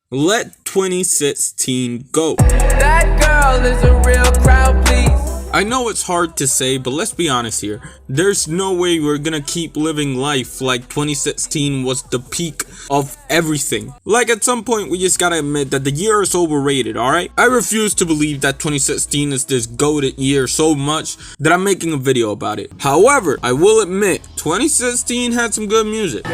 Let 2016 go. That girl is a real crowd, please. I know it's hard to say, but let's be honest here. There's no way we're gonna keep living life like 2016 was the peak of everything. Like, at some point, we just gotta admit that the year is overrated, alright? I refuse to believe that 2016 is this goated year so much that I'm making a video about it. However, I will admit, 2016 had some good music.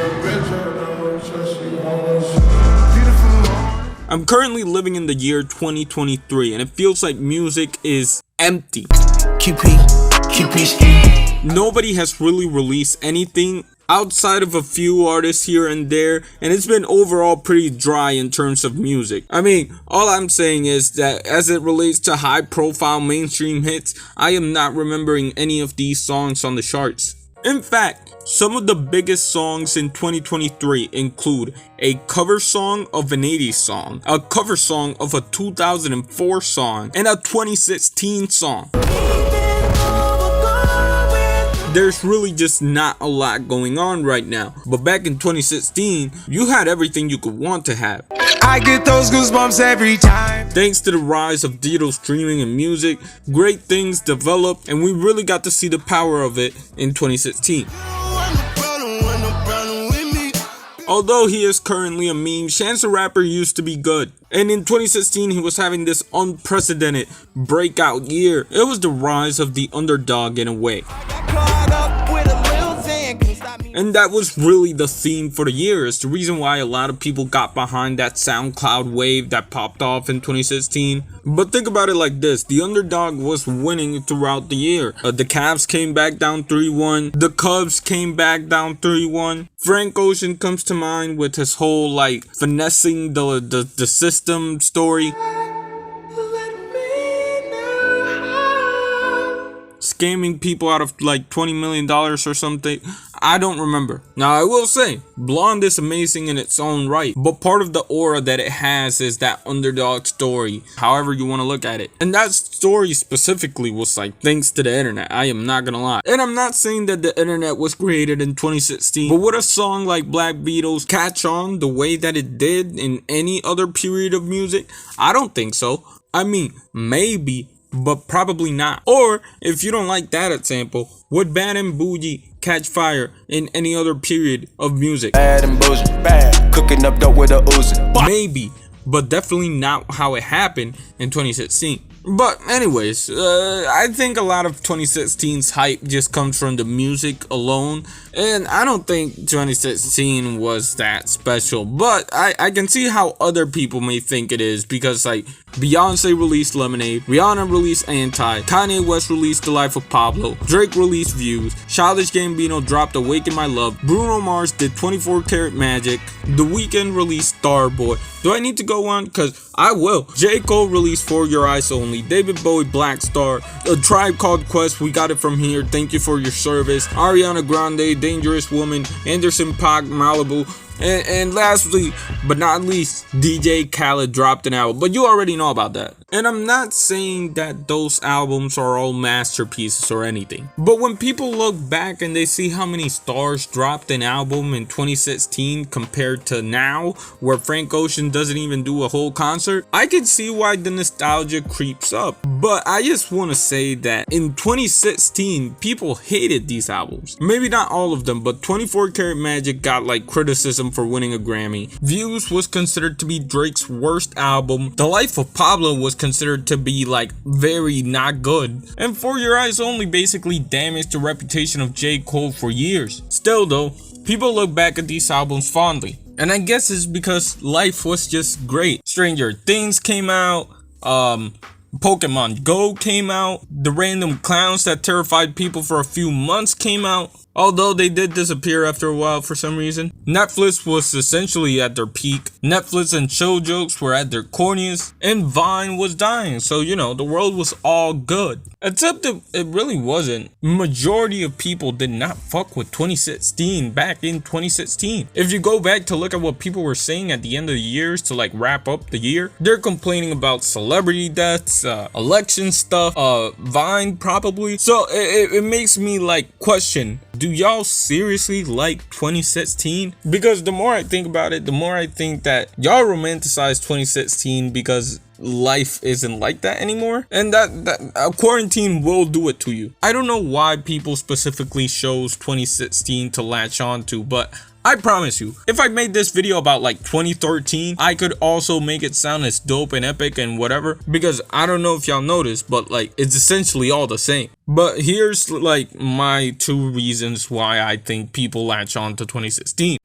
I'm currently living in the year 2023, and it feels like music is empty. Nobody has really released anything outside of a few artists here and there, and it's been overall pretty dry in terms of music. I mean, all I'm saying is that as it relates to high profile mainstream hits, I am not remembering any of these songs on the charts. In fact, some of the biggest songs in 2023 include a cover song of an 80s song, a cover song of a 2004 song, and a 2016 song. There's really just not a lot going on right now. But back in 2016, you had everything you could want to have. I get those goosebumps every time. Thanks to the rise of digital streaming and music, great things developed, and we really got to see the power of it in 2016. Although he is currently a meme, Chance the Rapper used to be good. And in 2016, he was having this unprecedented breakout year. It was the rise of the underdog in a way. And that was really the theme for the year. It's the reason why a lot of people got behind that SoundCloud wave that popped off in 2016. But think about it like this. The underdog was winning throughout the year. The Cavs came back down 3-1. The Cubs came back down 3-1. Frank Ocean comes to mind with his whole like finessing the system story. Scamming people out of like $20 million or something. I don't remember. Now I will say, Blonde is amazing in its own right, but part of the aura that it has is that underdog story, however you want to look at it. And that story specifically was like thanks to the internet. I am not gonna lie. And I'm not saying that the internet was created in 2016, but would a song like Black Beatles catch on the way that it did in any other period of music? I don't think so. I mean, maybe, but probably not. Or if you don't like that example, would Bad and Bougie catch fire in any other period of music? Bad and bougie, bad, cooking up dope with a Uzi. Maybe, but definitely not how it happened in 2016. But anyways, I think a lot of 2016's hype just comes from the music alone, and I don't think 2016 was that special, but I can see how other people may think it is, because like Beyonce released Lemonade, Rihanna released Anti, Kanye West released The Life of Pablo, Drake released Views, Childish Gambino dropped Awaken My Love, Bruno Mars did 24 Karat Magic, The Weeknd released Starboy. Do I need to go on? Cause I will. J. Cole released For Your Eyes Only, David Bowie Black Star, A Tribe Called Quest, We Got It From Here, Thank You For Your Service, Ariana Grande, Dangerous Woman, Anderson .Paak, Malibu, and lastly but not least, DJ Khaled dropped an album, but you already know about that. And I'm not saying that those albums are all masterpieces or anything, but when people look back and they see how many stars dropped an album in 2016 compared to now, where Frank Ocean doesn't even do a whole concert, I can see why the nostalgia creeps up. But I just want to say that in 2016, people hated these albums. Maybe not all of them, but 24 Karat Magic got like criticism for winning a Grammy. Views was considered to be Drake's worst album. The Life of Pablo was considered to be like very not good. And For Your Eyes Only basically damaged the reputation of J. Cole for years. Still though, people look back at these albums fondly. And I guess it's because life was just great. Stranger Things came out, Pokemon Go came out, the random clowns that terrified people for a few months came out, although they did disappear after a while for some reason. Netflix was essentially at their peak. Netflix and show jokes were at their corniest, and Vine was dying. So, you know, the world was all good. Except that it really wasn't. Majority of people did not fuck with 2016 back in 2016. If you go back to look at what people were saying at the end of the years to like wrap up the year, they're complaining about celebrity deaths, election stuff, Vine probably. So it makes me like question Do y'all seriously like 2016? Because the more I think about it, the more I think that y'all romanticize 2016 because life isn't like that anymore, and that quarantine will do it to you. I don't know why people specifically chose 2016 to latch on to, but I promise you, if I made this video about like 2013, I could also make it sound as dope and epic and whatever, because I don't know if y'all noticed, but like it's essentially all the same. But here's like my 2 reasons why I think people latch on to 2016.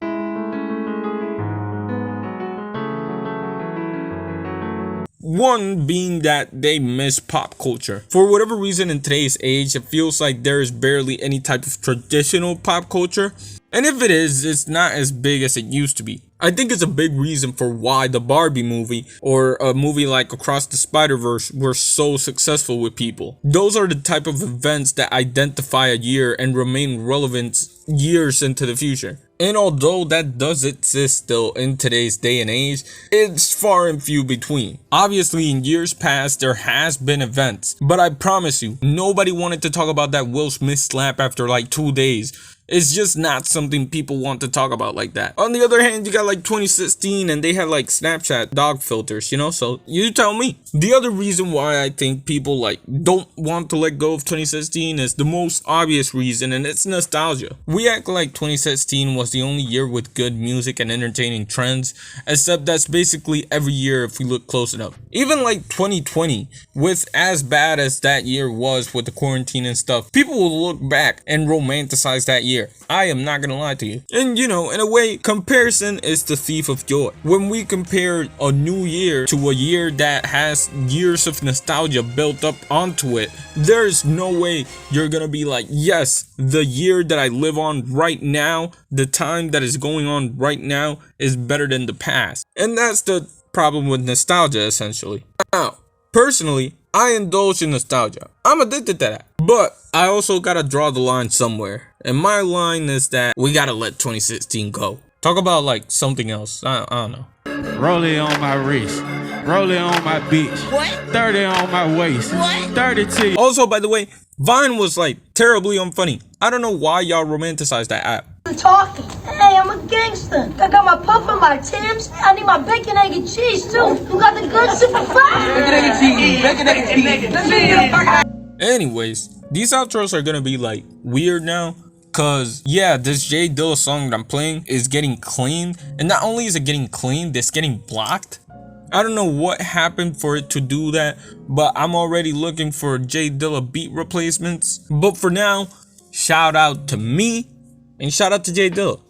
One being that they miss pop culture. For whatever reason in today's age, it feels like there is barely any type of traditional pop culture. And if it is, it's not as big as it used to be. I think it's a big reason for why the Barbie movie or a movie like Across the Spider-Verse were so successful with people. Those are the type of events that identify a year and remain relevant years into the future. And although that does exist still in today's day and age, it's far and few between. Obviously, in years past, there has been events, but I promise you, nobody wanted to talk about that Will Smith slap after like 2 days. It's just not something people want to talk about like that. On the other hand, you got like 2016 and they had like Snapchat dog filters, you know, so you tell me. The other reason why I think people like don't want to let go of 2016 is the most obvious reason, and it's nostalgia. We act like 2016 was the only year with good music and entertaining trends, except that's basically every year if we look close enough. Even like 2020, with as bad as that year was with the quarantine and stuff, people will look back and romanticize that year. I am not gonna lie to you. And you know, in a way, comparison is the thief of joy. When we compare a new year to a year that has years of nostalgia built up onto it, there's no way you're gonna be like, yes, the year that I live on right now, the time that is going on right now is better than the past. And that's the problem with nostalgia, essentially. Now, personally, I indulge in nostalgia. I'm addicted to that. But I also gotta draw the line somewhere. And my line is that we gotta let 2016 go. Talk about like something else. I don't know. Rollie on my wrist, rollie on my bitch. What? 30 on my waist. What? 30 T. Also, by the way, Vine was like terribly unfunny. I don't know why y'all romanticize that app. Talking. Hey, I'm a gangster. I got my puff and my Timbs. I need my bacon, egg, and cheese too. You got the good super fries? Bacon, egg, and cheese. Bacon, egg, and cheese. Anyways, these outros are gonna be like weird now. Cause yeah, this J Dilla song that I'm playing is getting cleaned. And not only is it getting cleaned, it's getting blocked. I don't know what happened for it to do that, but I'm already looking for J Dilla beat replacements. But for now, shout out to me and shout out to J Dilla.